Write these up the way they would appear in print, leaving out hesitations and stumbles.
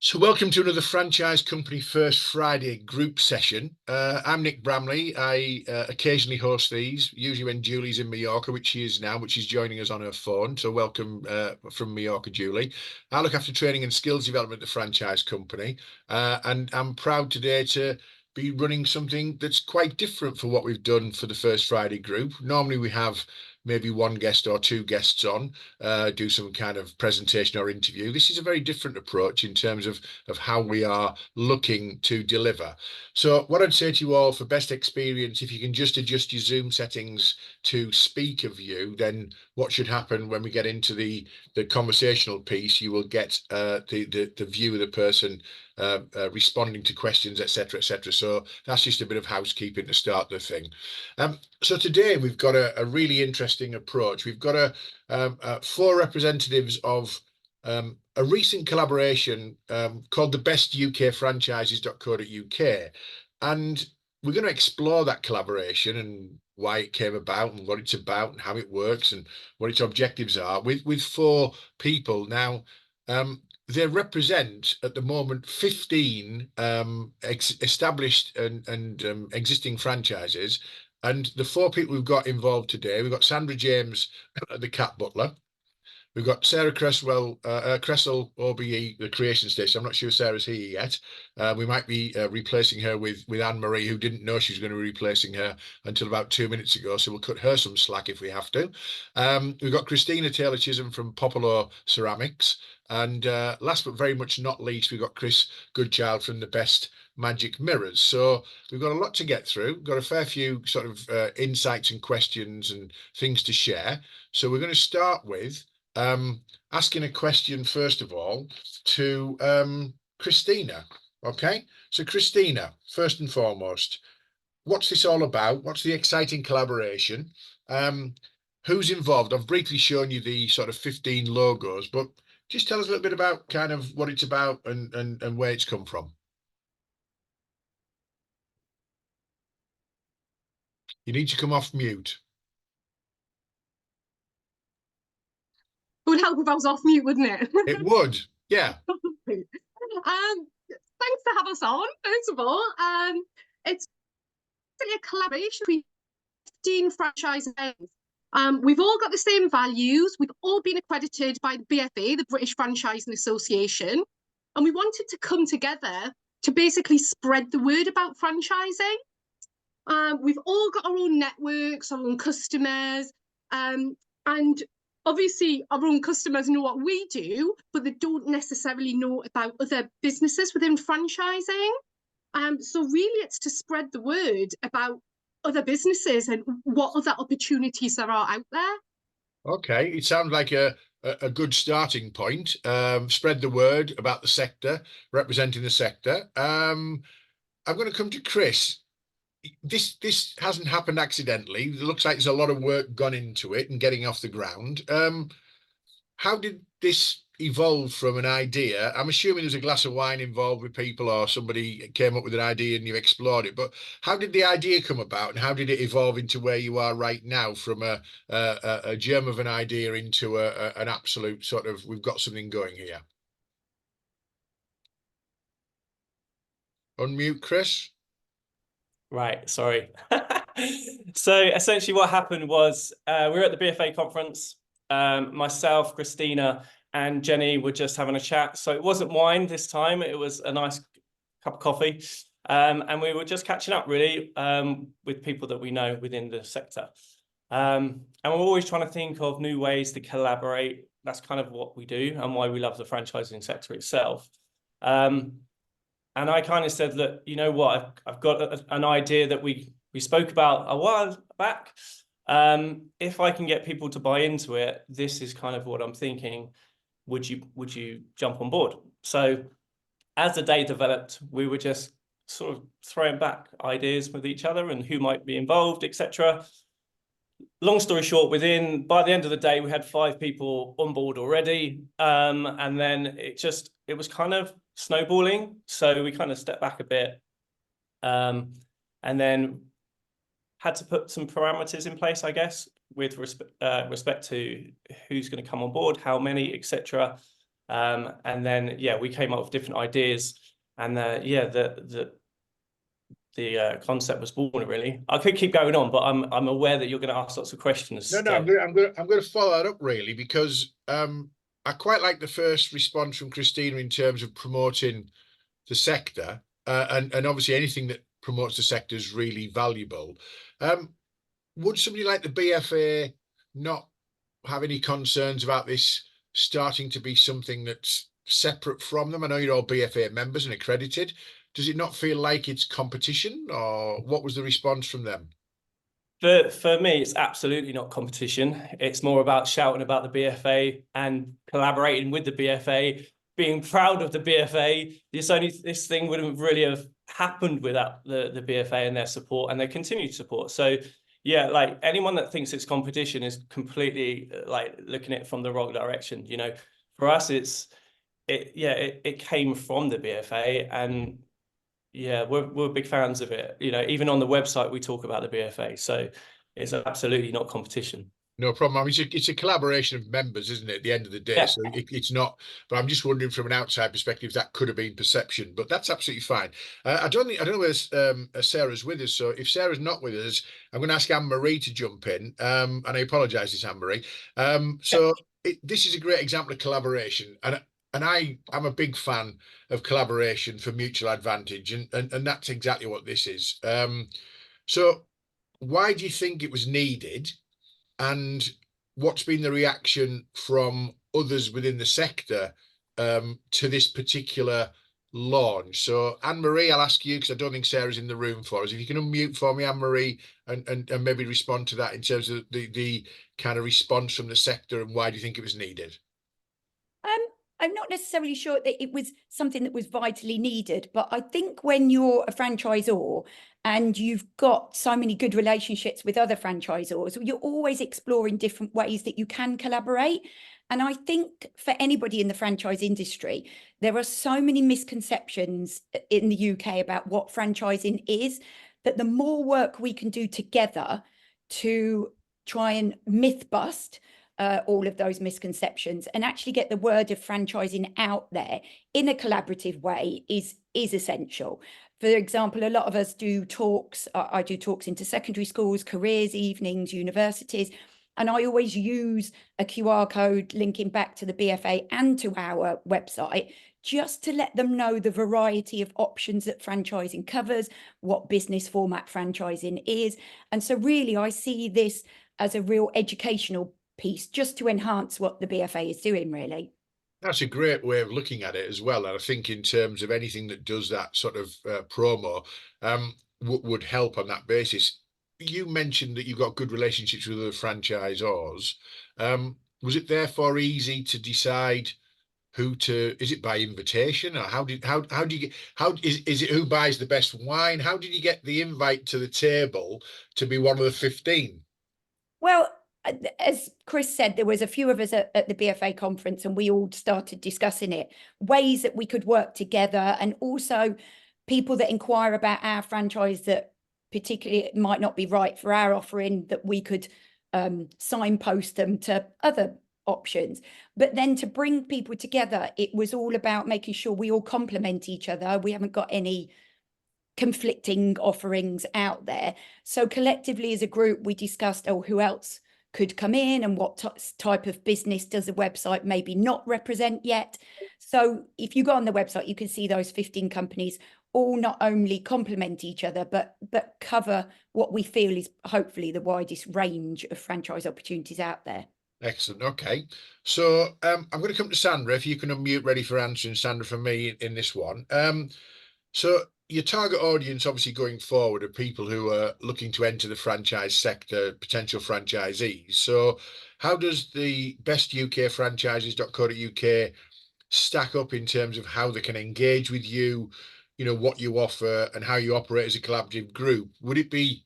So welcome to another Franchise Company First Friday group session. I'm Nick Bramley. I occasionally host these, usually when Julie's in Mallorca, which she is now, but she's joining us on her phone. So welcome from Mallorca, Julie. I look after training and skills development at the Franchise Company. And I'm proud today to be running something that's quite different for what we've done for the First Friday group. Normally we have maybe one guest or two guests on, do some kind of presentation or interview. This is a very different approach in terms of how we are looking to deliver. So what I'd say to you all for best experience, if you can just adjust your Zoom settings to speaker view, then what should happen when we get into the conversational piece, you will get the view of the person responding to questions, etc., etc. So that's just a bit of housekeeping to start the thing. So today we've got a really interesting approach. We've got four representatives of a recent collaboration called the Best UK Franchises.co.uk. And we're going to explore that collaboration and why it came about and what it's about and how it works and what its objectives are with four people. Now, they represent at the moment 15 established and existing franchises. And the four people we've got involved today, we've got Sandra James, the cat butler. We've got Sarah Cressell, OBE, the creation station. I'm not sure Sarah's here yet. We might be replacing her with Anne-Marie, who didn't know she was going to be replacing her until about 2 minutes ago. So we'll cut her some slack if we have to. We've got Christina Taylor Chisholm from Popolo Ceramics. And last but very much not least, we've got Chris Goodchild from the Best Magic Mirrors. So we've got a lot to get through. We've got a fair few sort of insights and questions and things to share. So we're going to start with asking a question first of all to Christina. Okay, so Christina, first and foremost, what's this all about? What's the exciting collaboration? Who's involved? I've briefly shown you the sort of 15 logos, but just tell us a little bit about kind of what it's about and where it's come from. You need to come off mute. It would help if I was off mute, wouldn't it? It would, yeah. Thanks to have us on, first of all. It's a collaboration between 15 franchises. We've all got the same values. We've all been accredited by the BFA, the British Franchising Association. And we wanted to come together to basically spread the word about franchising. We've all got our own networks, our own customers, and obviously our own customers know what we do, but they don't necessarily know about other businesses within franchising. So really it's to spread the word about other businesses and what other opportunities there are out there. Okay, it sounds like a good starting point. Spread the word about the sector, representing the sector. I'm going to come to Chris. This hasn't happened accidentally. It looks like there's a lot of work gone into it and getting off the ground. How did this evolve from an idea? I'm assuming there's a glass of wine involved with people or somebody came up with an idea and you explored it. But how did the idea come about and how did it evolve into where you are right now from a germ of an idea into an absolute sort of, we've got something going here? Unmute, Chris. Right, sorry. So essentially what happened was we were at the BFA conference. Myself, Christina and Jenny were just having a chat. So it wasn't wine this time. It was a nice cup of coffee. And we were just catching up really with people that we know within the sector. And we're always trying to think of new ways to collaborate. That's kind of what we do and why we love the franchising sector itself. And I kind of said, look, you know what, I've got an idea that we spoke about a while back. If I can get people to buy into it, this is kind of what I'm thinking. Would you jump on board? So as the day developed, we were just sort of throwing back ideas with each other and who might be involved, etc. Long story short, by the end of the day, we had 5 people on board already. And then it was kind of snowballing. So we kind of stepped back a bit and then had to put some parameters in place, I guess, with respect to who's going to come on board, how many, etc. And then, yeah, we came up with different ideas, and yeah, the concept was born. Really, I could keep going on, but I'm aware that you're going to ask lots of questions. No, So. I'm going to follow that up really because I quite like the first response from Christina in terms of promoting the sector, and obviously anything that promotes the sector is really valuable. Would somebody like the BFA not have any concerns about this starting to be something that's separate from them? I know you're all BFA members and accredited. Does it not feel like it's competition, or what was the response from them? For me, it's absolutely not competition. It's more about shouting about the BFA and collaborating with the BFA, being proud of the BFA. This thing wouldn't really have happened without the BFA and their support and their continued support. So yeah, like anyone that thinks it's competition is completely like looking at it from the wrong direction. You know, for us, it came from the BFA, and yeah, we're big fans of it. You know, even on the website we talk about the BFA, so it's absolutely not competition. No problem. I mean, it's a collaboration of members, isn't it, at the end of the day? Yeah. So it's not, but I'm just wondering from an outside perspective, that could have been perception, but that's absolutely fine. I don't know whether Sarah's with us. So if Sarah's not with us, I'm going to ask Anne-Marie to jump in. And I apologize, it's Anne-Marie. This is a great example of collaboration. And I'm a big fan of collaboration for mutual advantage. And that's exactly what this is. So why do you think it was needed? And what's been the reaction from others within the sector to this particular launch? So Anne-Marie, I'll ask you because I don't think Sarah's in the room for us. If you can unmute for me, Anne-Marie, and maybe respond to that in terms of the kind of response from the sector and why do you think it was needed? I'm not necessarily sure that it was something that was vitally needed, but I think when you're a franchisor and you've got so many good relationships with other franchisors, you're always exploring different ways that you can collaborate. And I think for anybody in the franchise industry, there are so many misconceptions in the UK about what franchising is, that the more work we can do together to try and myth bust all of those misconceptions and actually get the word of franchising out there in a collaborative way is essential. For example, a lot of us do talks. I do talks into secondary schools, careers evenings, universities, and I always use a QR code linking back to the BFA and to our website just to let them know the variety of options that franchising covers, what business format franchising is. And so really, I see this as a real educational piece just to enhance what the BFA is doing, really. That's a great way of looking at it as well. And I think in terms of anything that does that sort of promo would help on that basis. You mentioned that you've got good relationships with other franchisors. Was it therefore easy to decide is it by invitation, or how do you get, is it who buys the best wine? How did you get the invite to the table to be one of the 15? Well, as Chris said, there was a few of us at the BFA conference and we all started discussing it, ways that we could work together, and also people that inquire about our franchise that particularly might not be right for our offering, that we could signpost them to other options. But then to bring people together, it was all about making sure we all complement each other. We haven't got any conflicting offerings out there. So collectively as a group, we discussed, who else could come in and what type of business does the website maybe not represent yet. So if you go on the website, you can see those 15 companies all not only complement each other, but cover what we feel is hopefully the widest range of franchise opportunities out there. Excellent. Okay. So I'm going to come to Sandra. If you can unmute, ready for answering, Sandra, for me in this one. So your target audience, obviously going forward, are people who are looking to enter the franchise sector, potential franchisees. So how does the bestukfranchises.co.uk stack up in terms of how they can engage with you, what you offer and how you operate as a collaborative group? Would it be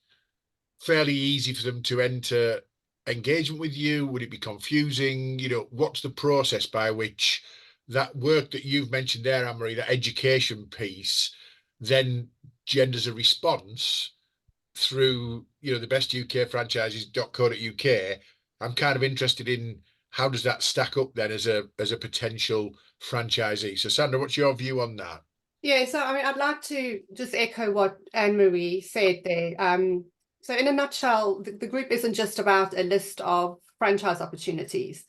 fairly easy for them to enter engagement with you? Would it be confusing? What's the process by which that work that you've mentioned there, Anne-Marie, that education piece, then genders a response through, the bestukfranchises.co.uk? I'm kind of interested in how does that stack up then as a potential franchisee? So Sandra, what's your view on that? Yeah, so I mean, I'd like to just echo what Anne-Marie said there. So in a nutshell, the group isn't just about a list of franchise opportunities.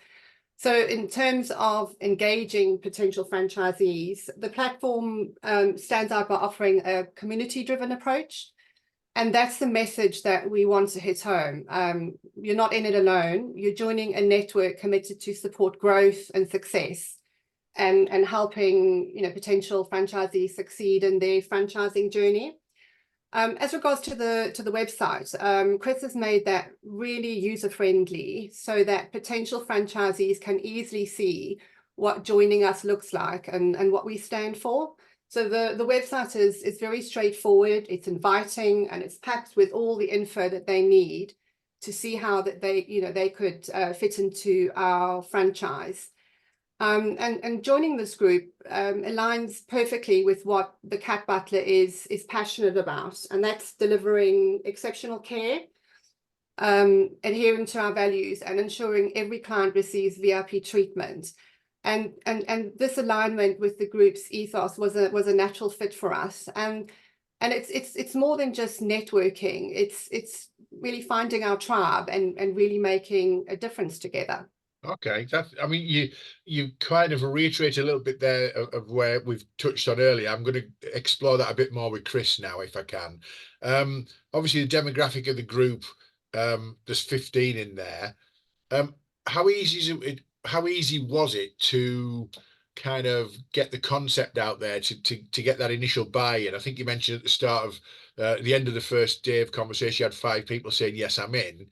So in terms of engaging potential franchisees, the platform stands out by offering a community-driven approach. And that's the message that we want to hit home. You're not in it alone. You're joining a network committed to support growth and success, and helping potential franchisees succeed in their franchising journey. As regards to the website, Chris has made that really user-friendly so that potential franchisees can easily see what joining us looks like and what we stand for. So the website is very straightforward, it's inviting, and it's packed with all the info that they need to see how that they could fit into our franchise. And joining this group aligns perfectly with what the Cat Butler is passionate about, and that's delivering exceptional care, adhering to our values, and ensuring every client receives VIP treatment. And this alignment with the group's ethos was a natural fit for us. And it's more than just networking. It's really finding our tribe and really making a difference together. Okay, I mean, you kind of reiterate a little bit there of where we've touched on earlier. I'm going to explore that a bit more with Chris now, if I can. Obviously, the demographic of the group, there's 15 in there. How easy was it to kind of get the concept out there to get that initial buy-in? I think you mentioned at the start of the end of the first day of conversation, you had 5 people saying, yes, I'm in.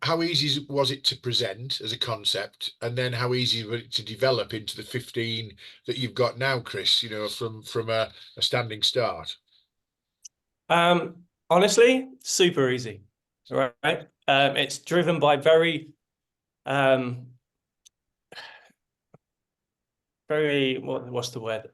How easy was it to present as a concept, and then how easy was it to develop into the 15 that you've got now, Chris, from a standing start? Honestly, super easy, right? It's driven by very, what's the word?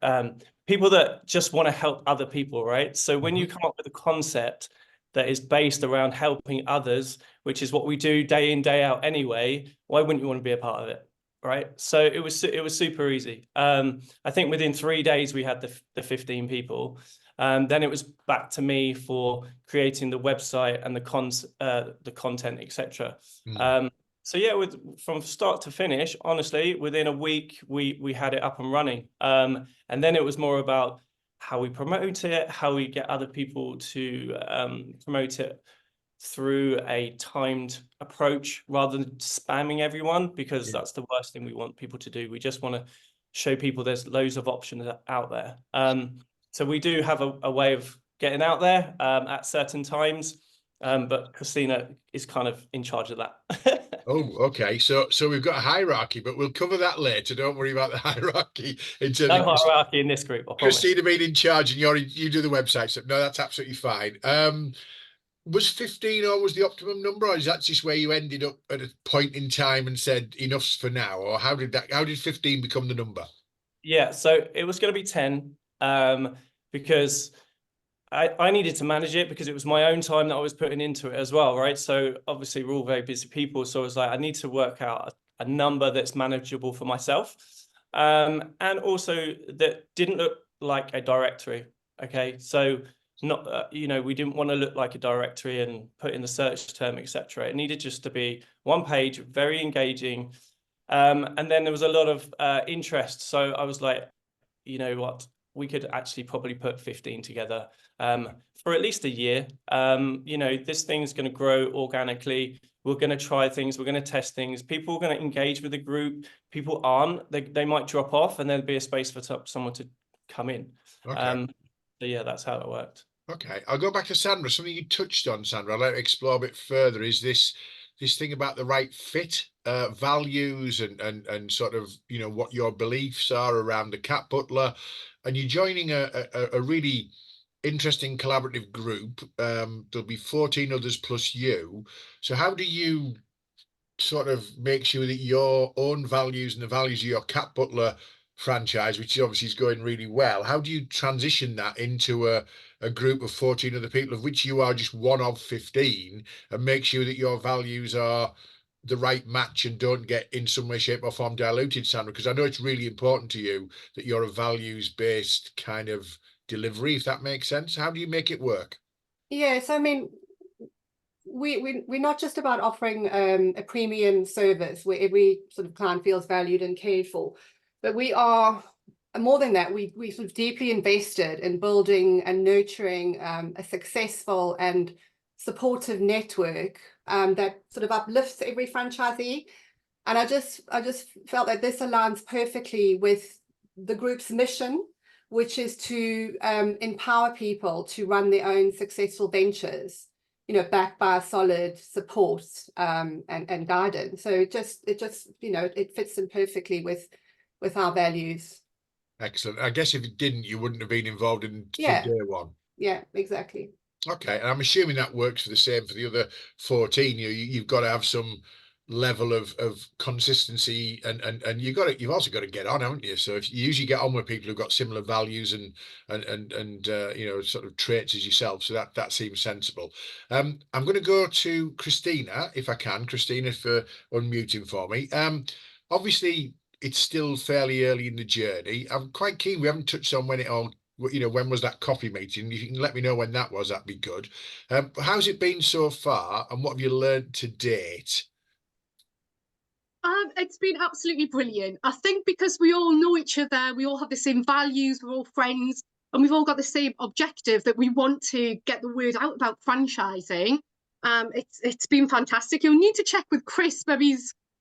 People that just want to help other people, right? So when you come up with a concept that is based around helping others, which is what we do day in, day out anyway, why wouldn't you want to be a part of it, right? So it was super easy. I think within 3 days we had the 15 people. Then it was back to me for creating the website and the content, etc. So yeah, from start to finish, honestly, within a week we had it up and running. And then it was more about how we promote it, how we get other people to promote it through a timed approach rather than spamming everyone, because that's the worst thing we want people to do. We just want to show people there's loads of options out there. So we do have a way of getting out there at certain times, but Christina is kind of in charge of that. Oh, okay. So we've got a hierarchy, but we'll cover that later. Don't worry about the hierarchy. In terms No of hierarchy in this group, I promise. Christina being in charge and you do the website stuff. No, that's absolutely fine. Was 15 always the optimum number, or is that just where you ended up at a point in time and said enough's for now? Or how did 15 become the number? Yeah, so it was going to be 10 because I needed to manage it, because it was my own time that I was putting into it as well, right? So obviously we're all very busy people. So I was like, I need to work out a number that's manageable for myself. And also that didn't look like a directory. Okay. So not, we didn't want to look like a directory and put in the search term, etc. It needed just to be one page, very engaging. And then there was a lot of interest. So I was like, you know what? We could actually probably put 15 together for at least a year. This thing's going to grow organically. We're going to try things. We're going to test things. People are going to engage with the group. People aren't. They might drop off, and there'll be a space for someone to come in. Okay. So yeah, that's how it worked. Okay, I'll go back to Sandra. Something you touched on, Sandra, I'd like to explore a bit further, is this thing about the right fit, values and sort of, what your beliefs are around the Cat Butler. And you're joining a really interesting collaborative group. There'll be 14 others plus you. So how do you sort of make sure that your own values and the values of your Cat Butler franchise, which obviously is going really well, how do you transition that into a group of 14 other people, of which you are just one of 15, and make sure that your values are the right match and don't get in some way, shape or form diluted, Sandra? Because I know it's really important to you that you're a values-based kind of delivery, if that makes sense. How do you make it work? Yes, I mean, we're not just about offering a premium service where every sort of client feels valued and cared for, but we are more than that. We sort of deeply invested in building and nurturing a successful and supportive network that sort of uplifts every franchisee. And I just felt that this aligns perfectly with the group's mission, which is to empower people to run their own successful ventures, you know, backed by solid support and guidance. So it just you know, it fits in perfectly with our values. Excellent. I guess if it didn't, you wouldn't have been involved in from Yeah. day one. Yeah, exactly. Okay, and I'm assuming that works for the same for the other 14. You've got to have some level of consistency, and you've also got to get on, haven't you? So if you usually get on with people who've got similar values and you know, sort of traits as yourself, so that seems sensible. I'm going to go to Christina if I can. Christina, for unmuting for me. Obviously it's still fairly early in the journey. I'm quite keen. We haven't touched on when it all, you know, when was that coffee meeting? If you can let me know when that was, that'd be good. How's it been so far, and what have you learned to date? It's been absolutely brilliant. I think because we all know each other, we all have the same values, we're all friends, and we've all got the same objective that we want to get the word out about franchising. It's been fantastic. You'll need to check with Chris, maybe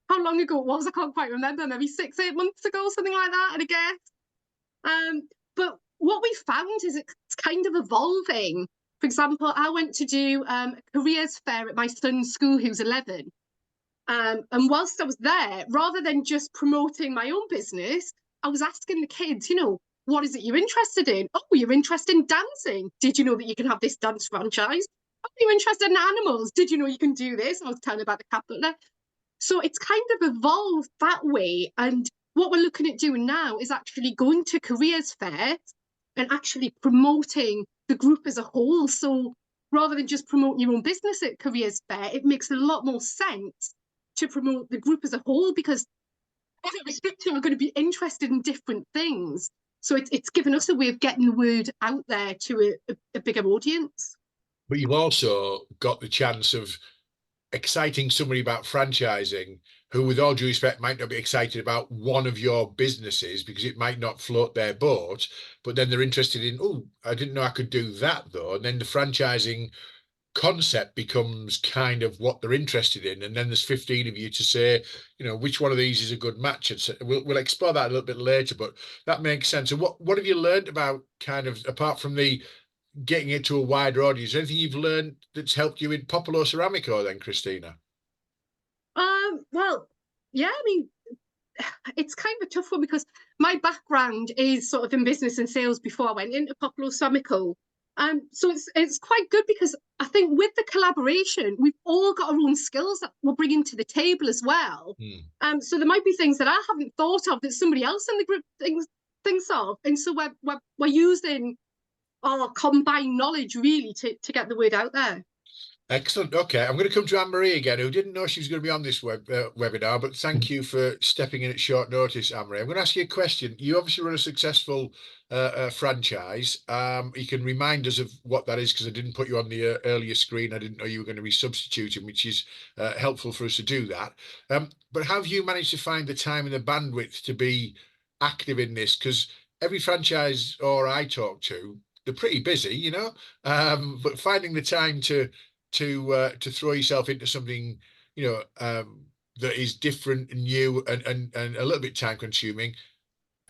how long ago it was, I can't quite remember, maybe 6-8 months ago, something like that, I'd guess. But what we found is it's kind of evolving. For example, I went to do a careers fair at my son's school, who's 11. And whilst I was there, rather than just promoting my own business, I was asking the kids, you know, what is it you're interested in? Oh, you're interested in dancing. Did you know that you can have this dance franchise? Oh, you're interested in animals. Did you know you can do this? I was telling about the capital. So it's kind of evolved that way. And what we're looking at doing now is actually going to careers fairs and actually promoting the group as a whole. So rather than just promote your own business at careers fair, it makes a lot more sense to promote the group as a whole, because every speak are going to be interested in different things. So it's given us a way of getting the word out there to a bigger audience. But you've also got the chance of exciting somebody about franchising who, with all due respect, might not be excited about one of your businesses because it might not float their boat, but then they're interested in, oh, I didn't know I could do that though. And then the franchising concept becomes kind of what they're interested in, and then there's 15 of you to say, you know, which one of these is a good match. And so we'll explore that a little bit later, but that makes sense. And what have you learned about, kind of, apart from the getting it to a wider audience, anything you've learned that's helped you in Popolo Ceramico then, Christina? Well, yeah, I mean, it's kind of a tough one because my background is sort of in business and sales before I went into Popolo Ceramico. So it's quite good because I think with the collaboration, we've all got our own skills that we're bringing to the table as well. So there might be things that I haven't thought of that somebody else in the group thinks of, and so we're using our combined knowledge really to get the word out there. Excellent. Okay, I'm going to come to Anne-Marie again, who didn't know she was going to be on this webinar, but thank you for stepping in at short notice, Anne-Marie. I'm going to ask you a question. You obviously run a successful franchise. You can remind us of what that is, because I didn't put you on the earlier screen. I didn't know you were going to be substituting, which is helpful for us to do that. But how have you managed to find the time and the bandwidth to be active in this? Because every franchise I talk to, they're pretty busy, you know, but finding the time to throw yourself into something, you know, that is different and new and a little bit time consuming.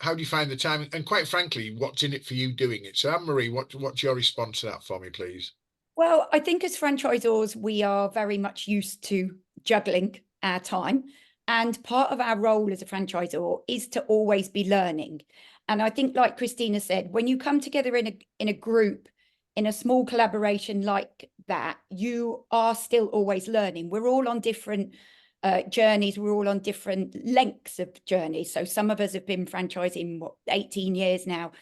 How do you find the time? And quite frankly, what's in it for you doing it? So Anne-Marie, what's your response to that for me, please? Well, I think as franchisors, we are very much used to juggling our time. And part of our role as a franchisor is to always be learning. And I think, like Christina said, when you come together in a group, in a small collaboration like that, you are still always learning. We're all on different journeys. We're all on different lengths of journeys. So some of us have been franchising 18 years now,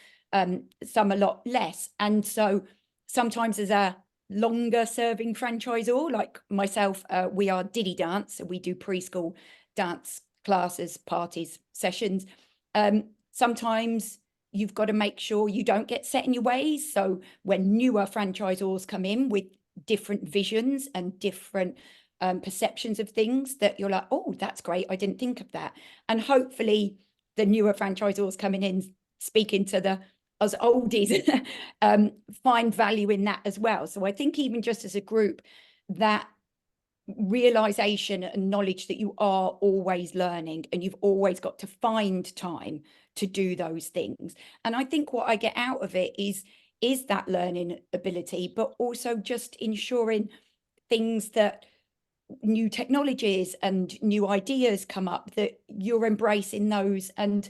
some a lot less. And so sometimes as a longer serving franchisor, like myself, we are Diddy Dance, so we do preschool dance classes, parties, sessions. Sometimes you've got to make sure you don't get set in your ways. So when newer franchisors come in with different visions and different perceptions of things, that you're like, oh, that's great, I didn't think of that. And hopefully the newer franchisors coming in, speaking to the us oldies, find value in that as well. So I think even just as a group, that realization and knowledge that you are always learning and you've always got to find time to do those things. And I think what I get out of it is that learning ability, but also just ensuring things that new technologies and new ideas come up, that you're embracing those and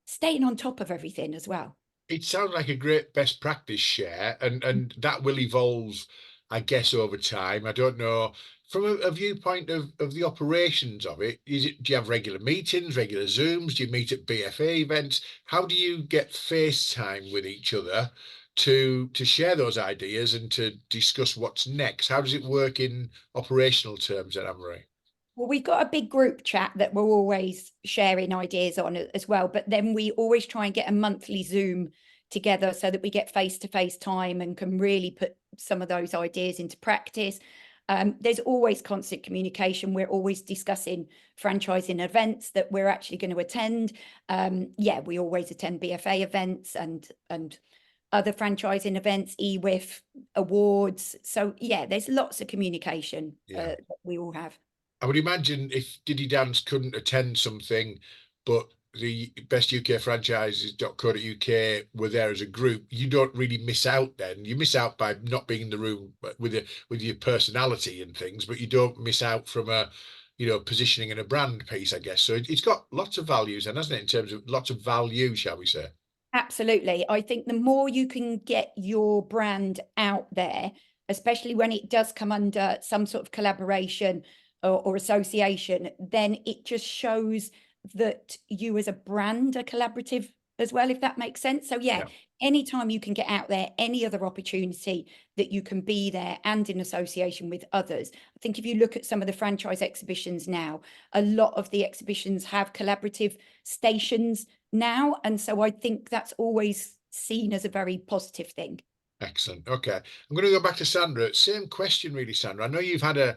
staying on top of everything as well. It sounds like a great best practice share, and that will evolve, I guess, over time. I don't know. From a viewpoint of the operations of it, do you have regular meetings, regular Zooms? Do you meet at BFA events? How do you get FaceTime with each other to share those ideas and to discuss what's next? How does it work in operational terms at Anne-Marie? Well, we've got a big group chat that we're always sharing ideas on as well, but then we always try and get a monthly Zoom together so that we get face-to-face time and can really put some of those ideas into practice. There's always constant communication. We're always discussing franchising events that we're actually going to attend. Yeah, we always attend BFA events and other franchising events, EWIF awards. So yeah, there's lots of communication that we all have. I would imagine if Diddy Dance couldn't attend something, but the best UK franchises.co.uk were there as a group, you don't really miss out then. You miss out by not being in the room with your personality and things, but you don't miss out from a, positioning and a brand piece, I guess. So it's got lots of values, and hasn't it, in terms of lots of value, shall we say? Absolutely. I think the more you can get your brand out there, especially when it does come under some sort of collaboration or association, then it just shows that you as a brand are collaborative as well, if that makes sense. So yeah, anytime you can get out there, any other opportunity that you can be there and in association with others. I think if you look at some of the franchise exhibitions now, a lot of the exhibitions have collaborative stations now. And so I think that's always seen as a very positive thing. Excellent. Okay. I'm going to go back to Sandra. Same question, really, Sandra. I know you've had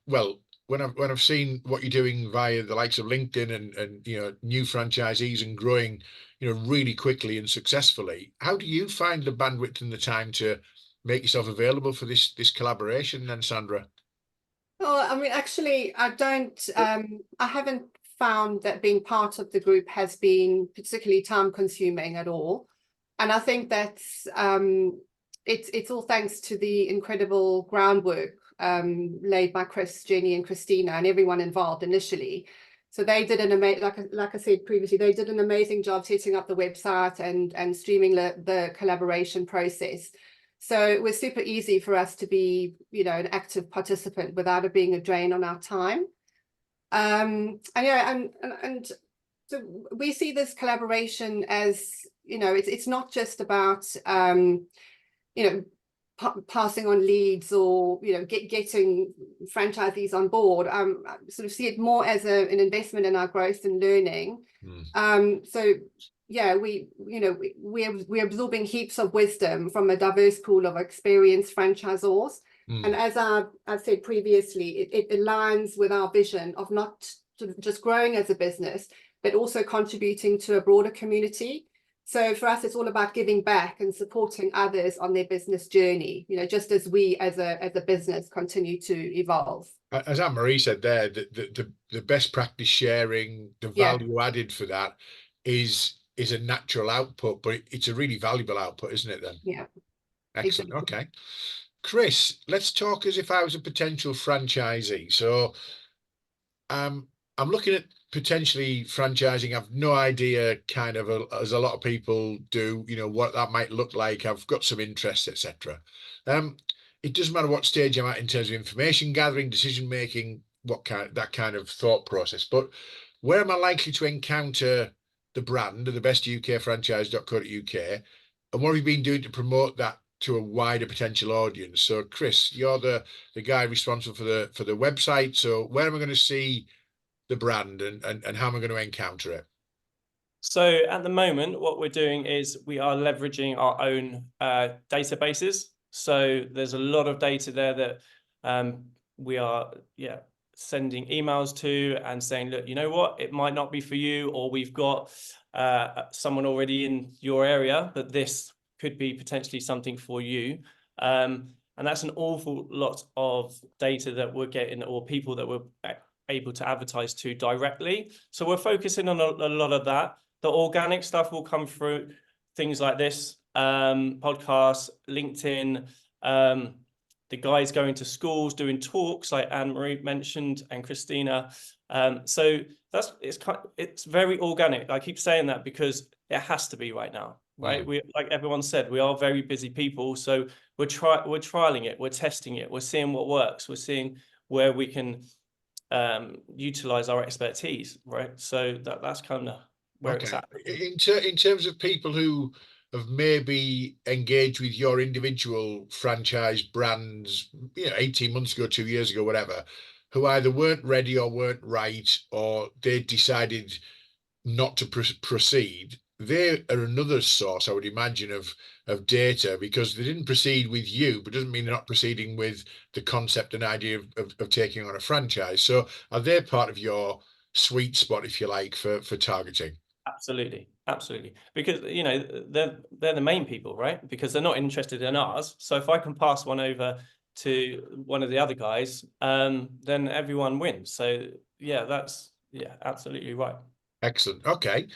well, when I've seen what you're doing via the likes of LinkedIn and new franchisees and growing, really quickly and successfully, how do you find the bandwidth and the time to make yourself available for this collaboration then, Sandra? Well, I mean, actually, I haven't found that being part of the group has been particularly time consuming at all. And I think that's it's all thanks to the incredible groundwork laid by Chris, Jenny and Christina and everyone involved initially. So they did an amazing, like I said previously, they did an amazing job setting up the website and streaming the collaboration process. So it was super easy for us to be, an active participant without it being a drain on our time. And so we see this collaboration as, it's not just about, passing on leads or, getting franchisees on board. I sort of see it more as an investment in our growth and learning. So yeah, we're absorbing heaps of wisdom from a diverse pool of experienced franchisors. And as I've said previously, it aligns with our vision of not sort of just growing as a business, but also contributing to a broader community. So for us, it's all about giving back and supporting others on their business journey, just as we as a business continue to evolve. As Anne-Marie said there, the best practice sharing, the value added for that is a natural output, but it's a really valuable output, isn't it then? Yeah. Excellent. Exactly. Okay. Chris, let's talk as if I was a potential franchisee. So I'm looking at potentially franchising. I've no idea, kind of, as a lot of people do, what that might look like. I've got some interest, etc. It doesn't matter what stage I'm at in terms of information gathering, decision making, that kind of thought process. But where am I likely to encounter the brand of the best UK franchise.co.uk, and what have you been doing to promote that to a wider potential audience. So Chris, you're the guy responsible for the website. So where am I going to see the brand and how am I going to encounter it? So at the moment, what we're doing is we are leveraging our own databases. So there's a lot of data there that we are sending emails to and saying, look, you know what, it might not be for you, or we've got someone already in your area, but this could be potentially something for you. And that's an awful lot of data that we're getting, or people that we're able to advertise to directly. So we're focusing on a lot of that. The organic stuff will come through things like this, podcasts, LinkedIn, the guys going to schools, doing talks like Anne-Marie mentioned and Christina. So it's very organic. I keep saying that because it has to be right now, right? We, like everyone said, we are very busy people. So we're trialing it, we're testing it, we're seeing what works, we're seeing where we can utilize our expertise, right? So that's kind of where it's at. In terms of people who have maybe engaged with your individual franchise brands, 18 months ago, 2 years ago, whatever, who either weren't ready or weren't right, or they decided not to proceed, they are another source, I would imagine, of data, because they didn't proceed with you, but doesn't mean they're not proceeding with the concept and idea of taking on a franchise. So are they part of your sweet spot, if you like, for targeting? Absolutely, because they're the main people, right? Because they're not interested in ours. So if I can pass one over to one of the other guys, then everyone wins. So that's absolutely right. Excellent. Okay.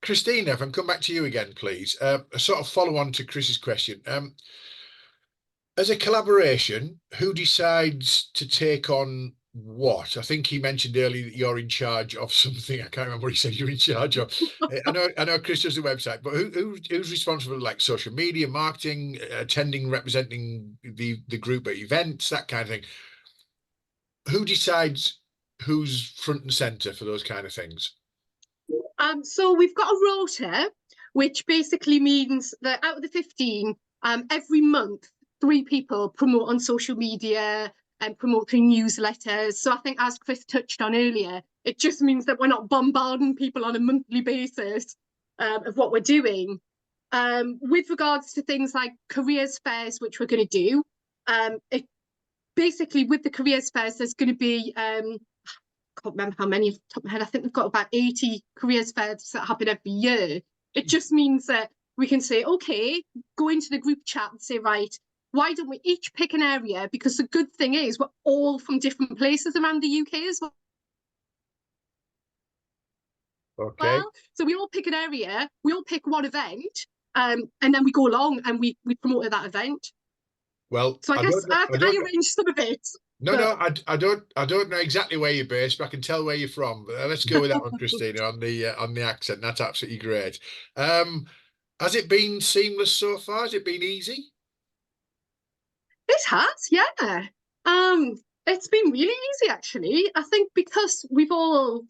Christina, if I can come back to you again, please. A sort of follow on to Chris's question. As a collaboration, who decides to take on what? I think he mentioned earlier that you're in charge of something. I can't remember what he said you're in charge of. I know Chris does the website, but who's responsible for like social media, marketing, attending, representing the group at events, that kind of thing? Who decides who's front and center for those kind of things? So we've got a rota, which basically means that out of the 15, every month, 3 people promote on social media and promote through newsletters. So I think, as Chris touched on earlier, it just means that we're not bombarding people on a monthly basis of what we're doing. With regards to things like careers fairs, which we're going to do, it basically with the careers fairs, there's going to be I can't remember how many off the top of my head. I think we've got about 80 careers fairs that happen every year. It just means that we can say, okay, go into the group chat and say, right, why don't we each pick an area? Because the good thing is we're all from different places around the UK as well. Okay. So we all pick an area, we all pick one event, and then we go along and we promote that event. Well, so I guess I arrange some of it. No, I don't know exactly where you're based, but I can tell where you're from. But let's go with that one, Christina, on the accent. That's absolutely great. Has it been seamless so far? Has it been easy? It has, yeah. It's been really easy, actually. I think because we've all,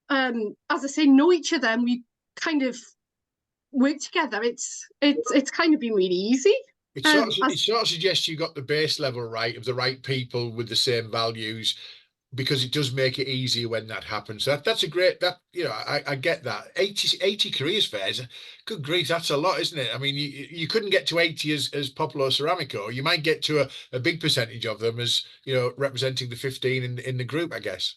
as I say, know each other and we kind of work together. It's kind of been really easy. It sort of suggests you got the base level right, of the right people with the same values, because it does make it easier when that happens. That's a great, I get that. 80 careers fairs, good grief, that's a lot, isn't it? I mean, you couldn't get to 80 as Popolo Ceramico. You might get to a big percentage of them as, representing the 15 in the group, I guess.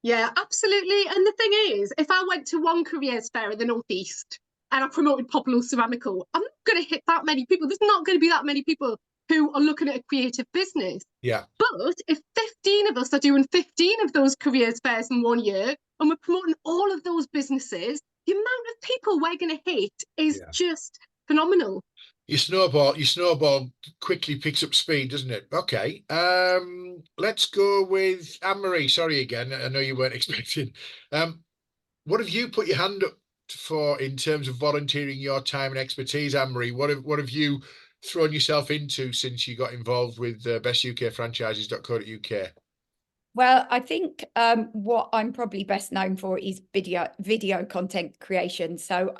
Yeah, absolutely. And the thing is, if I went to one careers fair in the Northeast and I promoted Popolo Ceramico, I'm not going to hit that many people. There's not going to be that many people who are looking at a creative business. Yeah. But if 15 of us are doing 15 of those careers fairs in 1 year, and we're promoting all of those businesses, the amount of people we're going to hit is just phenomenal. Your snowball quickly picks up speed, doesn't it? Okay. Let's go with Anne-Marie. Sorry again, I know you weren't expecting. What have you put your hand up for in terms of volunteering your time and expertise, Anne-Marie? What have you thrown yourself into since you got involved with bestukfranchises.co.uk? Well, I think what I'm probably best known for is video content creation. So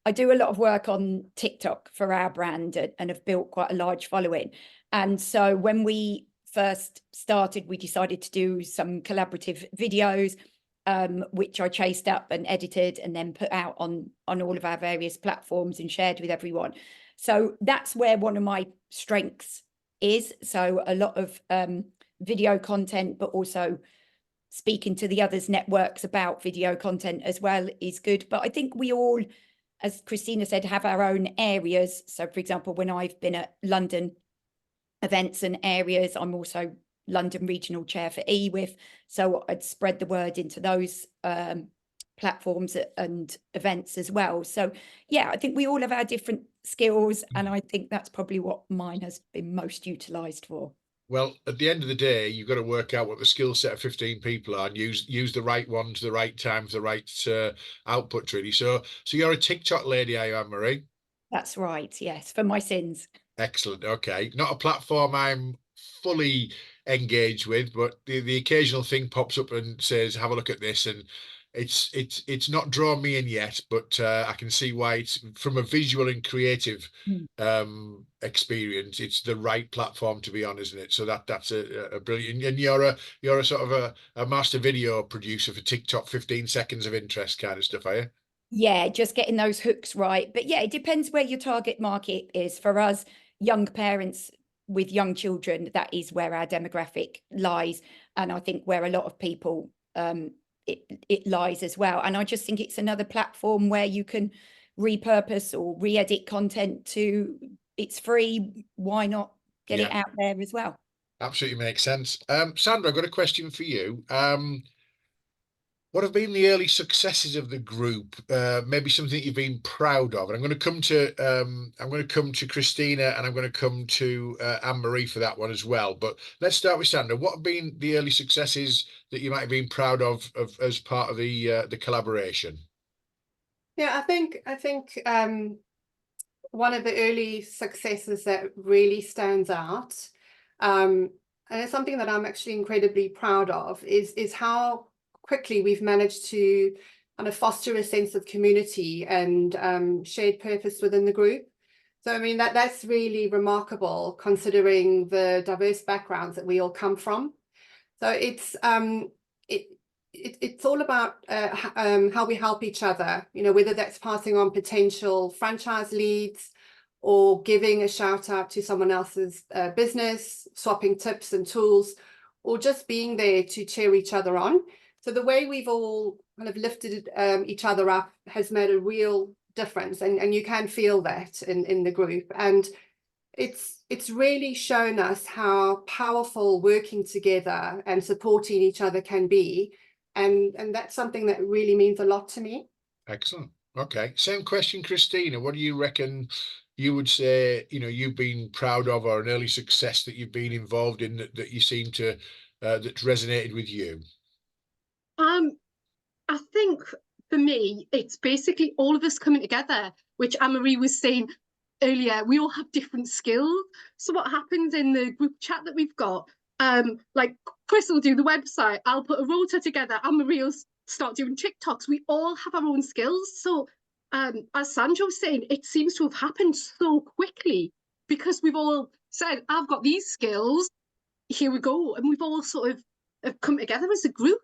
I do a lot of work on TikTok for our brand and have built quite a large following. And so when we first started, we decided to do some collaborative videos, which I chased up and edited and then put out on all of our various platforms and shared with everyone. So that's where one of my strengths is. So a lot of video content, but also speaking to the others' networks about video content as well is good. But I think we all, as Christina said, have our own areas. So for example, when I've been at London events and areas, I'm also London regional chair for EWIF. So I'd spread the word into those platforms and events as well. So yeah, I think we all have our different skills, and I think that's probably what mine has been most utilised for. Well, at the end of the day, you've got to work out what the skill set of 15 people are and use the right ones, the right times, the right output, really. So you're a TikTok lady, are you, Anne-Marie? That's right, yes, for my sins. Excellent. Okay. Not a platform I'm fully engaged with, but the occasional thing pops up and says, have a look at this. And it's not drawn me in yet, but I can see why it's from a visual and creative experience. It's the right platform to be on, isn't it? So that's a brilliant. And you're a sort of a master video producer for TikTok, 15 seconds of interest kind of stuff, are you? Yeah, just getting those hooks right. But yeah, it depends where your target market is. For us, young parents with young children, that is where our demographic lies. And I think where a lot of people, it lies as well. And I just think it's another platform where you can repurpose or re-edit content to, it's free. Why not get it out there as well? Absolutely makes sense. Sandra, I've got a question for you. What have been the early successes of the group? Maybe something you've been proud of. And I'm going to come to Christina, and I'm going to come to Anne-Marie for that one as well. But let's start with Sandra. What have been the early successes that you might have been proud of as part of the collaboration? Yeah, I think one of the early successes that really stands out, and it's something that I'm actually incredibly proud of, is how quickly we've managed to kind of foster a sense of community and shared purpose within the group. So I mean that's really remarkable considering the diverse backgrounds that we all come from. So it's all about how we help each other, you know, whether that's passing on potential franchise leads or giving a shout out to someone else's business, swapping tips and tools, or just being there to cheer each other on. So the way we've all kind of lifted each other up has made a real difference, and you can feel that in the group. And it's really shown us how powerful working together and supporting each other can be. And that's something that really means a lot to me. Excellent. Okay. Same question, Christina. What do you reckon you would say, you know, you've been proud of, or an early success that you've been involved in that you seem to, that's resonated with you? I think for me, it's basically all of us coming together, which Anne-Marie was saying earlier. We all have different skills. So what happens in the group chat that we've got, like Chris will do the website, I'll put a rota together, Anne-Marie will start doing TikToks. We all have our own skills. So as Sandra was saying, it seems to have happened so quickly because we've all said, I've got these skills, here we go. And we've all sort of have come together as a group.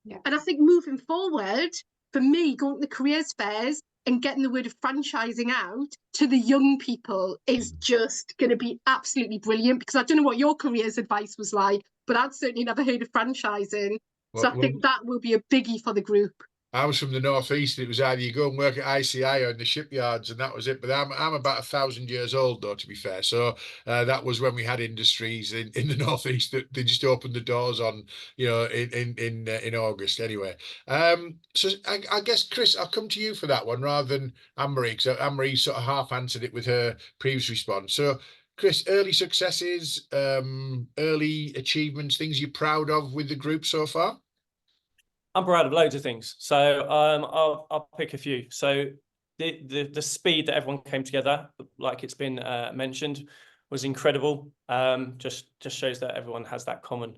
Yeah. And I think moving forward, for me, going to the careers fairs and getting the word of franchising out to the young people is just going to be absolutely brilliant, because I don't know what your careers advice was like, but I'd certainly never heard of franchising. So I think that will be a biggie for the group. I was from the northeast. It was either you go and work at ICI or in the shipyards, and that was it. But I'm about 1,000 years old, though, to be fair. So that was when we had industries in the northeast that they just opened the doors on, you know, in August. Anyway, so I guess Chris, I'll come to you for that one rather than Anne-Marie, because Anne-Marie sort of half answered it with her previous response. So Chris, early successes, early achievements, things you're proud of with the group so far? I'm proud of loads of things. So I'll pick a few. So the speed that everyone came together, like it's been mentioned, was incredible. Just shows that everyone has that common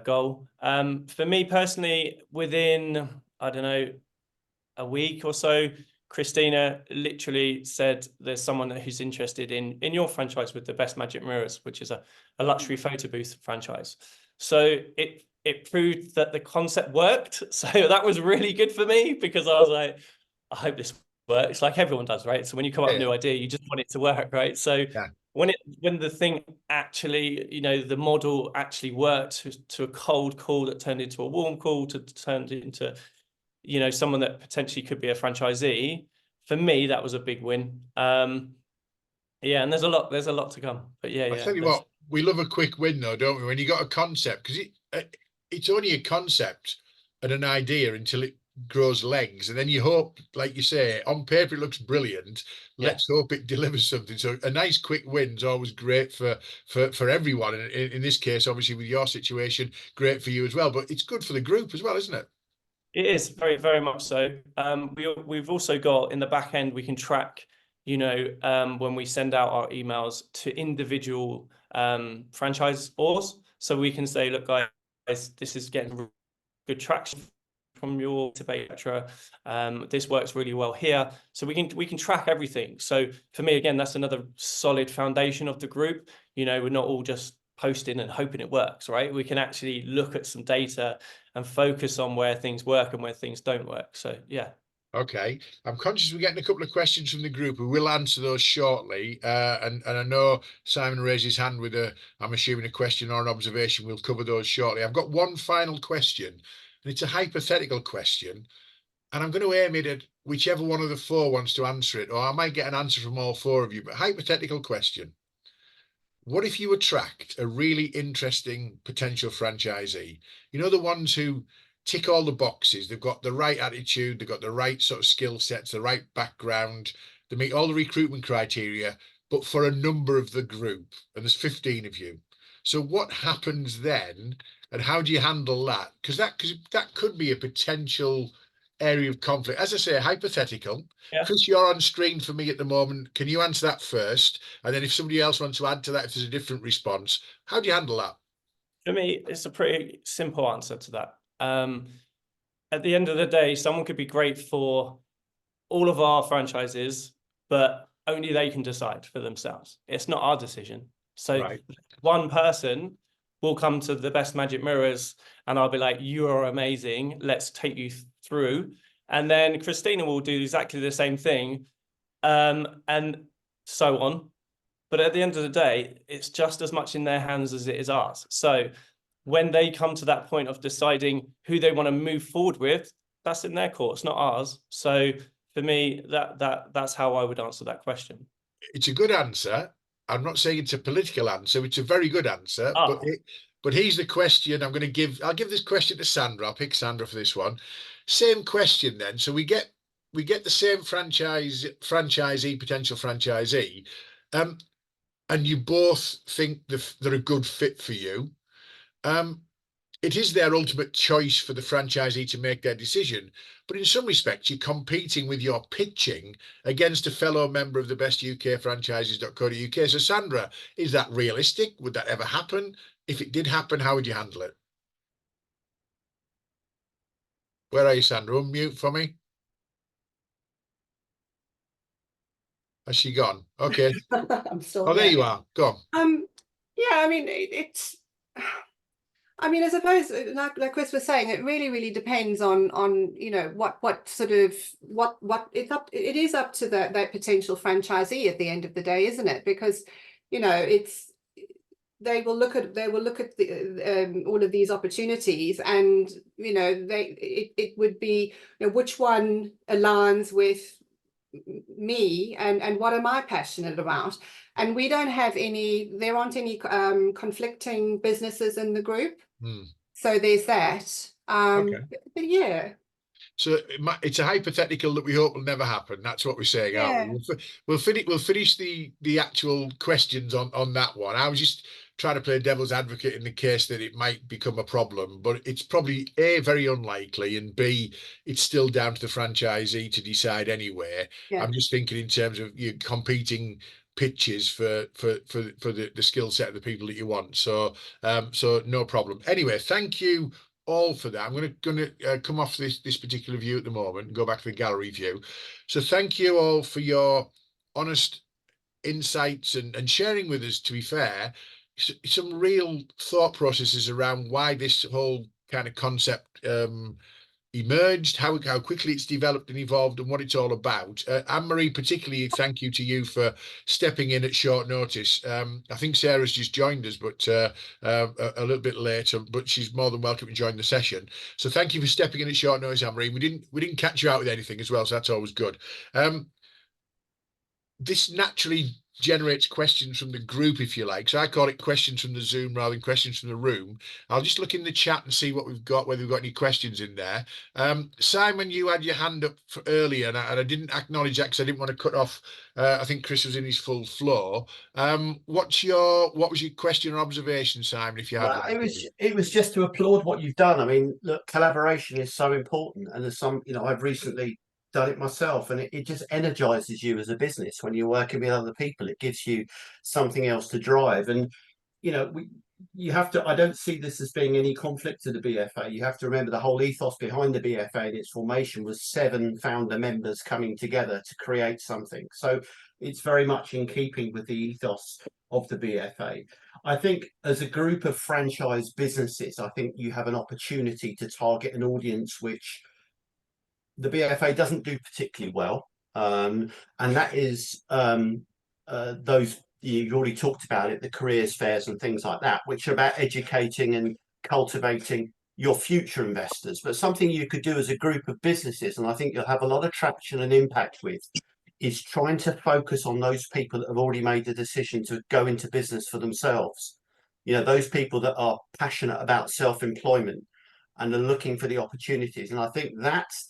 goal. For me personally, within, I don't know, a week or so, Christina literally said, there's someone who's interested in your franchise with the best magic mirrors, which is a luxury photo booth franchise. So it proved that the concept worked. So that was really good for me, because I was like, I hope this works, like everyone does, right? So when you come up with a new idea, you just want it to work, right? So when the thing actually, you know, the model actually worked to a cold call that turned into a warm call, turned into, you know, someone that potentially could be a franchisee, for me, that was a big win. Yeah, and there's a lot to come. But yeah, I tell you what, we love a quick win though, don't we? When you got a concept, because it's only a concept and an idea until it grows legs, and then you hope, like you say, on paper it looks brilliant. Let's hope it delivers something. So a nice quick win's always great for everyone. And in this case, obviously with your situation, great for you as well. But it's good for the group as well, isn't it? It is very, very much so. We've also got in the back end, we can track, you know, when we send out our emails to individual franchisors. So we can say, look, guys, this is getting good traction from your debate, etc. This works really well here. So we can track everything. So for me, again, that's another solid foundation of the group. You know, we're not all just posting and hoping it works, right? We can actually look at some data and focus on where things work and where things don't work. So yeah. Okay, I'm conscious we're getting a couple of questions from the group. We will answer those shortly. And I know Simon raised his hand with I'm assuming a question or an observation. We'll cover those shortly. I've got one final question, and it's a hypothetical question. And I'm going to aim it at whichever one of the four wants to answer it, or I might get an answer from all four of you. But hypothetical question. What if you attract a really interesting potential franchisee? You know, the ones who tick all the boxes. They've got the right attitude, they've got the right sort of skill sets, the right background, they meet all the recruitment criteria, but for a number of the group, and there's 15 of you. So what happens then, and how do you handle that? Because that could be a potential area of conflict. As I say, hypothetical. Yeah. Chris, you're on screen for me at the moment. Can you answer that first? And then if somebody else wants to add to that, if there's a different response, how do you handle that? For me, it's a pretty simple answer to that. At the end of the day, someone could be great for all of our franchises, but only they can decide for themselves. It's not our decision. So one person will come to the best magic mirrors and I'll be like, you are amazing. Let's take you through. And then Christina will do exactly the same thing. And so on. But at the end of the day, it's just as much in their hands as it is ours. So when they come to that point of deciding who they want to move forward with, that's in their court, it's not ours. So for me, that's how I would answer that question. It's a good answer. I'm not saying it's a political answer. It's a very good answer. But here's the question I'll give this question to Sandra. I'll pick Sandra for this one. Same question then. So we get the same franchisee, potential franchisee, and you both think they're a good fit for you. It is their ultimate choice for the franchisee to make their decision. But in some respects, you're competing with your pitching against a fellow member of the best UK franchises.co.uk. So Sandra, is that realistic? Would that ever happen? If it did happen, how would you handle it? Where are you, Sandra? Unmute for me. Has she gone? Okay. I'm still here. There you are. Go on. Yeah, I mean, I suppose, like Chris was saying, it really depends on you know what sort of it is up to that potential franchisee at the end of the day, isn't it? Because you know they will look at the all of these opportunities, and you know it would be, you know, which one aligns with me and what am I passionate about. And we don't have there aren't any conflicting businesses in the group. So there's that. But yeah. So it's a hypothetical that we hope will never happen. That's what we're saying, aren't we? We'll finish the actual questions on that one. I was just trying to play devil's advocate in the case that it might become a problem, but it's probably A, very unlikely, and B, it's still down to the franchisee to decide anyway. I'm just thinking in terms of you competing pitches for the skill set of the people that you want. So no problem. Anyway, thank you all for that. I'm going to come off this particular view at the moment and go back to the gallery view. So thank you all for your honest insights and sharing with us, to be fair, some real thought processes around why this whole kind of concept emerged, how quickly it's developed and evolved, and what it's all about. Anne-Marie, particularly thank you to you for stepping in at short notice. I think Sarah's just joined us, but a little bit later, but she's more than welcome to join the session. So thank you for stepping in at short notice, Anne-Marie. We didn't catch you out with anything as well, so that's always good. This naturally generates questions from the group, if you like. So I call it questions from the Zoom rather than questions from the room. I'll just look in the chat and see what we've got, whether we've got any questions in there. Simon, you had your hand up for earlier, and I didn't acknowledge that because I didn't want to cut off. I think Chris was in his full floor. What was your question or observation, Simon, if you had Well, one? it was just to applaud what you've done. I mean, look, collaboration is so important, and there's some, I've recently done it myself, and it just energizes you as a business when you're working with other people. It gives you something else to drive, and you have to. I don't see this as being any conflict to the BFA. You have to remember the whole ethos behind the BFA and its formation was 7 founder members coming together to create something. So it's very much in keeping with the ethos of the BFA. I think as a group of franchise businesses, I think you have an opportunity to target an audience which the BFA doesn't do particularly well, and that is those, you've already talked about it, the careers fairs and things like that, which are about educating and cultivating your future investors. But something you could do as a group of businesses, and I think you'll have a lot of traction and impact with, is trying to focus on those people that have already made the decision to go into business for themselves. Those people that are passionate about self-employment and are looking for the opportunities. And I think that's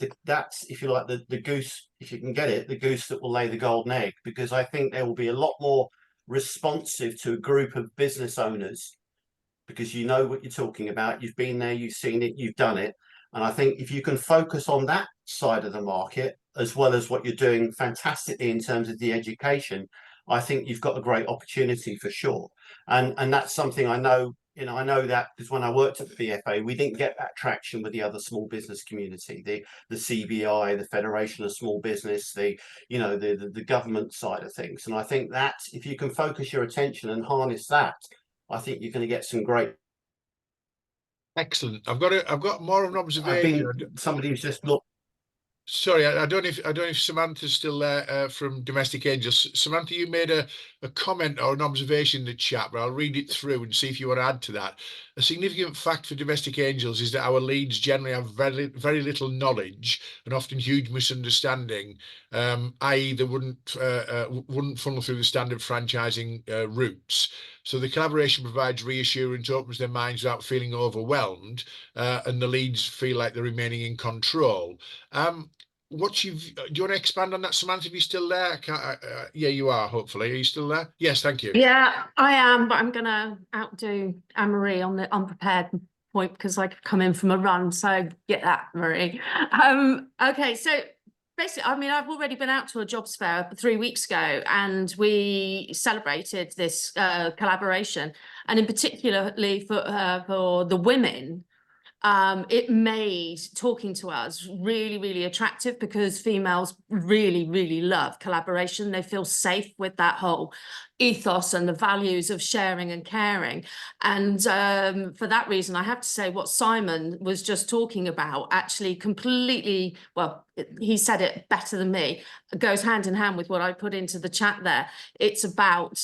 if you like, the goose, if you can get it, the goose that will lay the golden egg, because I think there will be a lot more responsive to a group of business owners, because you know what you're talking about, you've been there, you've seen it, you've done it. And I think if you can focus on that side of the market, as well as what you're doing fantastically in terms of the education, I think you've got a great opportunity for sure. And that's something I know. I know that because when I worked at the BFA, we didn't get that traction with the other small business community, the CBI, the Federation of Small Business, the government side of things. And I think that if you can focus your attention and harness that, I think you're going to get some great. Excellent. I've got more of an observation. Somebody who's just looked. Sorry, I don't know if Samantha's still there from Domestic Angels. Samantha, you made a comment or an observation in the chat, but I'll read it through and see if you want to add to that. A significant fact for Domestic Angels is that our leads generally have very, very little knowledge and often huge misunderstanding, i.e. they wouldn't funnel through the standard franchising routes. So the collaboration provides reassurance, opens their minds without feeling overwhelmed, and the leads feel like they're remaining in control. Do you want to expand on that, Samantha? If you're still there, yeah, you are. Hopefully, are you still there? Yes, thank you. Yeah, I am, but I'm gonna outdo Anne-Marie on the unprepared point because I could come in from a run. So get that, Marie. Okay, so basically, I mean, I've already been out to a jobs fair 3 weeks ago, and we celebrated this collaboration, and in particularly for the women. It made talking to us really, really attractive because females really, really love collaboration. They feel safe with that whole ethos and the values of sharing and caring. And for that reason, I have to say what Simon was just talking about actually completely, well, he said it better than me, goes hand in hand with what I put into the chat there. It's about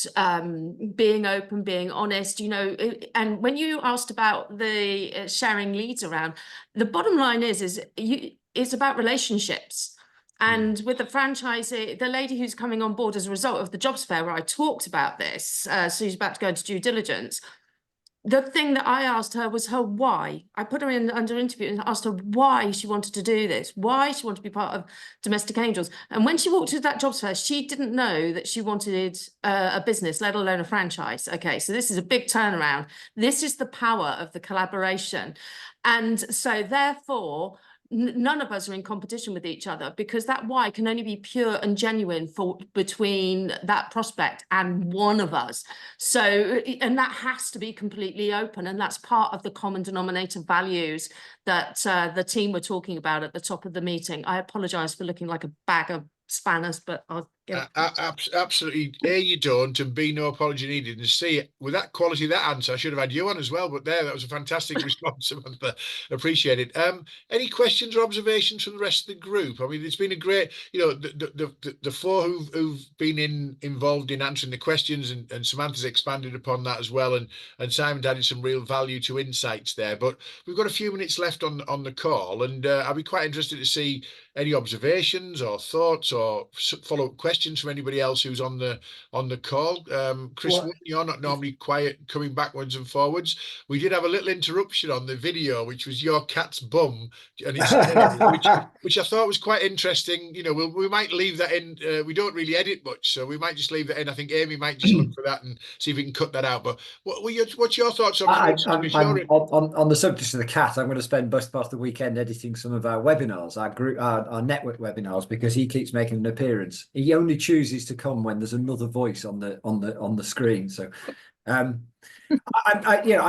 being open, being honest, and when you asked about the sharing leads around, the bottom line is it's about relationships. And with the franchisee, the lady who's coming on board as a result of the jobs fair where I talked about this, so she's about to go into due diligence. The thing that I asked her was her why. I put her in under interview and asked her why she wanted to do this, why she wanted to be part of Domestic Angels. And when she walked to that jobs fair, she didn't know that she wanted a business, let alone a franchise. Okay, so this is a big turnaround. This is the power of the collaboration. And so therefore, none of us are in competition with each other, because that why can only be pure and genuine for between that prospect and one of us. So, and that has to be completely open, and that's part of the common denominator values that the team were talking about at the top of the meeting. I apologize for looking like a bag of spanners, but I'll get Absolutely. A, you don't, and B, no apology needed. And C, with that quality, that answer, I should have had you on as well. But that was a fantastic response, Samantha. Appreciate it. Any questions or observations from the rest of the group? I mean, it's been a great, the four who've been involved in answering the questions, and Samantha's expanded upon that as well, and Simon's added some real value to insights there. But we've got a few minutes left on the call, and I'd be quite interested to see any observations or thoughts or follow-up questions from anybody else who's on the call. Chris, you're not normally quiet, coming backwards and forwards. We did have a little interruption on the video, which was your cat's bum, and it's which I thought was quite interesting. We might leave that in. We don't really edit much, so we might just leave that in. I think Amy might just look for that and see if we can cut that out. But what's your thoughts on on the subject of the cat? I'm going to spend most part of the weekend editing some of our webinars, our network webinars, because he keeps making an appearance. He only chooses to come when there's another voice on the screen. So, I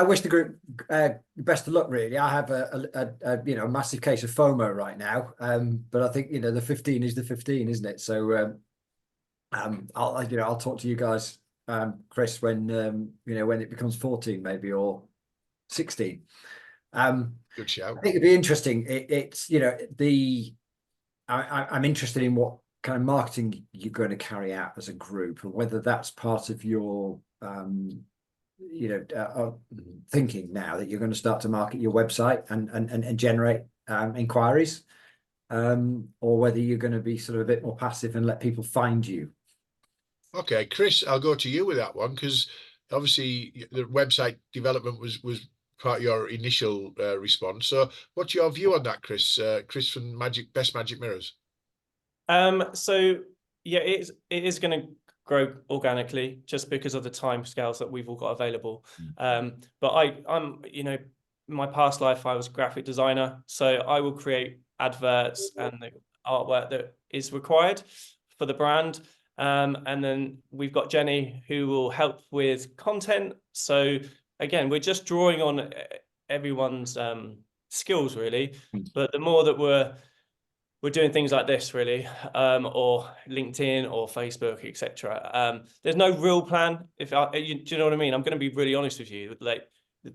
wish the group best of luck. Really, I have a massive case of FOMO right now. But I think the 15 is the 15, isn't it? So, I'll talk to you guys, Chris, when when it becomes 14, maybe, or 16. Good shout. I think it'd be interesting. I'm interested in what kind of marketing you're going to carry out as a group, and whether that's part of your thinking now that you're going to start to market your website and generate inquiries, or whether you're going to be sort of a bit more passive and let people find you. Okay, Chris, I'll go to you with that one, because obviously the website development was part of your initial response. So what's your view on that, Chris? Chris from Best Magic Mirrors. So yeah, it is going to grow organically just because of the time scales that we've all got available. But I'm my past life, I was a graphic designer, so I will create adverts and the artwork that is required for the brand. And then we've got Jenny, who will help with content. So again, we're just drawing on everyone's skills, really. But the more that we're doing things like this, really, or LinkedIn or Facebook, etc. There's no real plan. Do you know what I mean? I'm going to be really honest with you. Like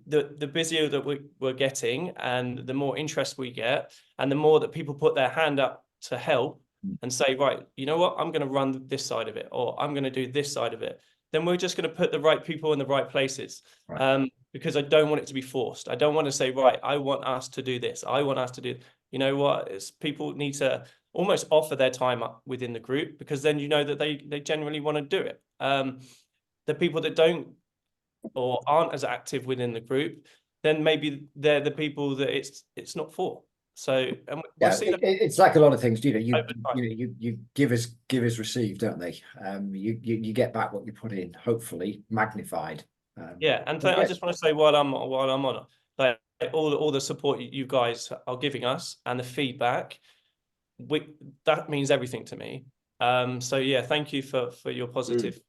the busier that we're getting, and the more interest we get, and the more that people put their hand up to help and say, right, you know what, I'm going to run this side of it, or I'm going to do this side of it, then we're just going to put the right people in the right places. Right. Because I don't want it to be forced. I don't want to say, right, I want us to do this. I want us to do, you know what, people need to almost offer their time up within the group, because then you know that they generally want to do it. The people that don't or aren't as active within the group, then maybe they're the people that it's not for. So we'll see it's like a lot of things, you give as receive, don't they? You get back what you put in, hopefully magnified. And I just want to say while I'm on it, like all the support you guys are giving us and the feedback, that means everything to me. So yeah, thank you for your positive.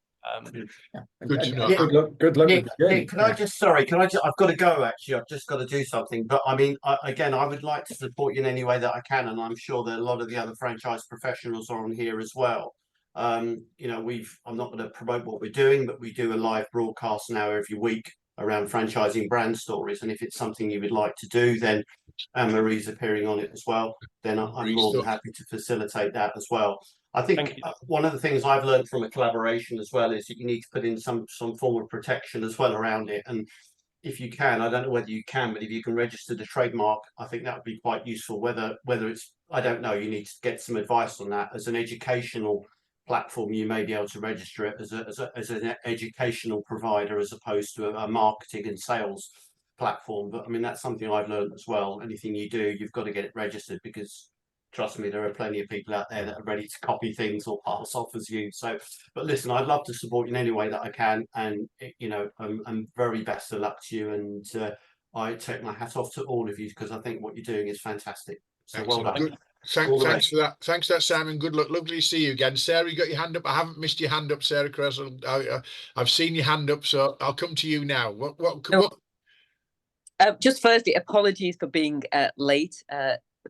Good to know. Good luck. Nick, I've got to go, actually. I've just got to do something. But I mean, I would like to support you in any way that I can, and I'm sure that a lot of the other franchise professionals are on here as well. I'm not going to promote what we're doing, but we do a live broadcast now every week around franchising brand stories. And if it's something you would like to do, then Anne-Marie's appearing on it as well. Then I'm more than happy to facilitate that as well. I think one of the things I've learned from a collaboration as well is that you need to put in some form of protection as well around it. And if you can, I don't know whether you can, but if you can register the trademark, I think that would be quite useful. Whether it's, I don't know, you need to get some advice on that. As an educational platform, you may be able to register it as an educational provider as opposed to a marketing and sales platform. But I mean, that's something I've learned as well. Anything you do, you've got to get it registered, because trust me, there are plenty of people out there that are ready to copy things or pass off as you. So, but listen, I'd love to support you in any way that I can, and I'm very best of luck to you. And I take my hat off to all of you, because I think what you're doing is fantastic. So well Excellent. done. Good. All the Thanks best. for that. Thanks for that, Simon. Good luck. Lovely to see you again. Sarah, you got your hand up. I haven't missed your hand up, Sarah Cressell. I've seen your hand up, so I'll come to you now. What? Just firstly, apologies for being late.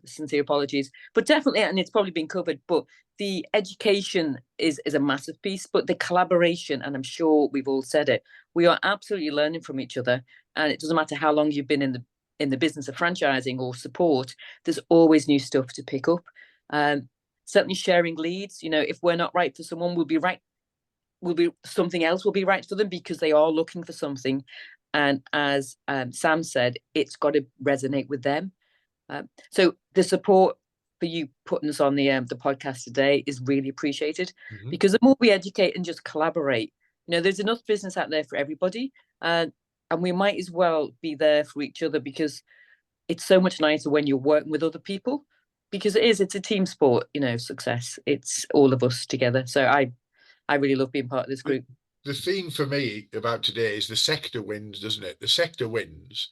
Sincere apologies, but definitely, and it's probably been covered. But the education is a massive piece, but the collaboration, and I'm sure we've all said it, we are absolutely learning from each other, and it doesn't matter how long you've been in the business of franchising or support. There's always new stuff to pick up. Certainly, sharing leads. You know, if we're not right for someone, we'll be right. Something else will be right for them because they are looking for something. And as Sam said, it's got to resonate with them. So the support for you putting us on the podcast today is really appreciated, because the more we educate and just collaborate, you know, there's enough business out there for everybody, and we might as well be there for each other, because it's so much nicer when you're working with other people, because it's a team sport, you know, success. It's all of us together. So I really love being part of this group. The theme for me about today is the sector wins, doesn't it? The sector wins.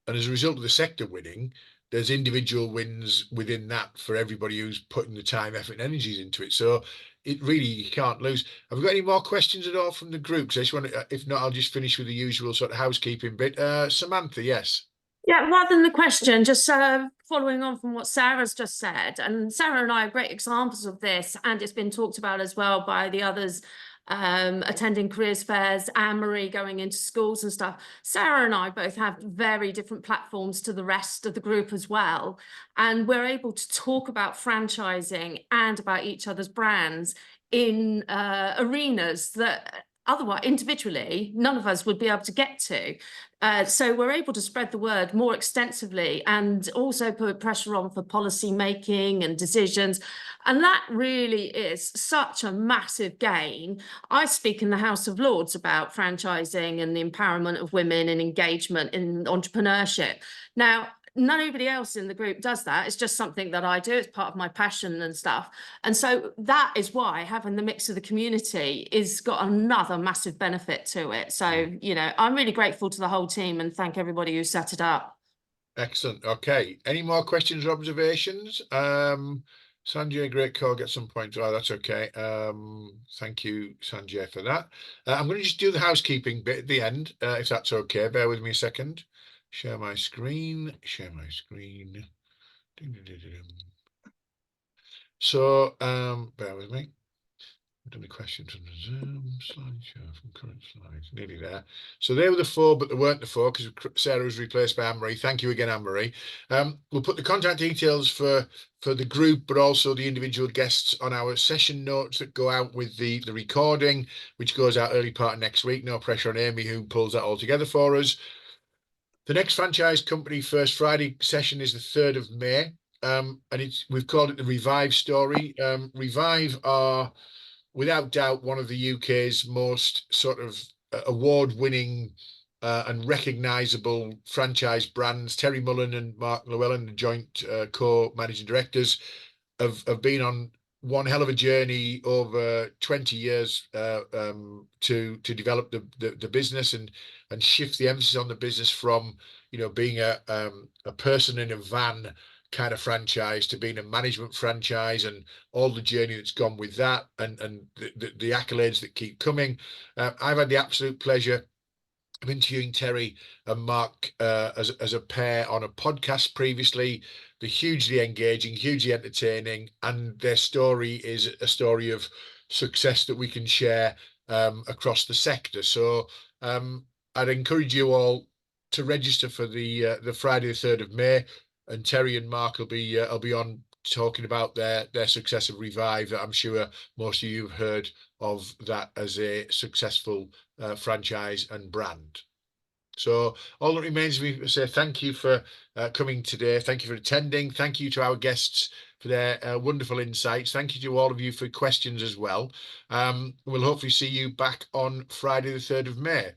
And as a result of the sector winning, there's individual wins within that for everybody who's putting the time, effort, and energies into it. So it really, you can't lose. Have we got any more questions at all from the group? So I just want to, if not, I'll just finish with the usual sort of housekeeping bit. Samantha, yes. Yeah, rather than the question, just following on from what Sarah's just said, and Sarah and I are great examples of this, and it's been talked about as well by the others attending careers fairs, Anne-Marie going into schools and stuff. Sarah and I both have very different platforms to the rest of the group as well, and we're able to talk about franchising and about each other's brands in arenas that otherwise individually none of us would be able to get to. So we're able to spread the word more extensively and also put pressure on for policy making and decisions. And that really is such a massive gain. I speak in the House of Lords about franchising and the empowerment of women and engagement in entrepreneurship. Now, nobody else in the group does that. It's just something that I do. It's part of my passion and stuff. And so that is why having the mix of the community is got another massive benefit to it. So, you know, I'm really grateful to the whole team and thank everybody who set it up. Excellent. Okay. Any more questions or observations? Sanjay, great call. Get some points. Oh, that's okay. Thank you, Sanjay, for that. I'm going to just do the housekeeping bit at the end, if that's okay. Bear with me a second. Share my screen. Share my screen. So, bear with me. I've done the questions from the Zoom slideshow from current slides. Nearly there. So they were the four, but they weren't the four because Sarah was replaced by Anne-Marie. Thank you again, Anne-Marie. We'll put the contact details for the group, but also the individual guests on our session notes that go out with the recording, which goes out early part of next week. No pressure on Amy, who pulls that all together for us. The next franchise company First Friday session is the 3rd of May. And we've called it the Revive story. Revive are, without doubt, one of the UK's most sort of award-winning and recognisable franchise brands. Terry Mullen and Mark Llewellyn, the joint co-managing directors, have been on one hell of a journey over 20 years to develop the business and shift the emphasis on the business from, you know, being a person in a van kind of franchise to being a management franchise, and all the journey that's gone with that, and the accolades that keep coming. I've had the absolute pleasure of interviewing Terry and Mark as a pair on a podcast previously. They're hugely engaging, hugely entertaining, and their story is a story of success that we can share across the sector. So I'd encourage you all to register for the Friday the 3rd of May, and Terry and Mark will be on talking about their success of Revive, that I'm sure most of you have heard of that as a successful franchise and brand. So all that remains for me to say thank you for coming today. Thank you for attending. Thank you to our guests for their wonderful insights. Thank you to all of you for questions as well. We'll hopefully see you back on Friday the 3rd of May.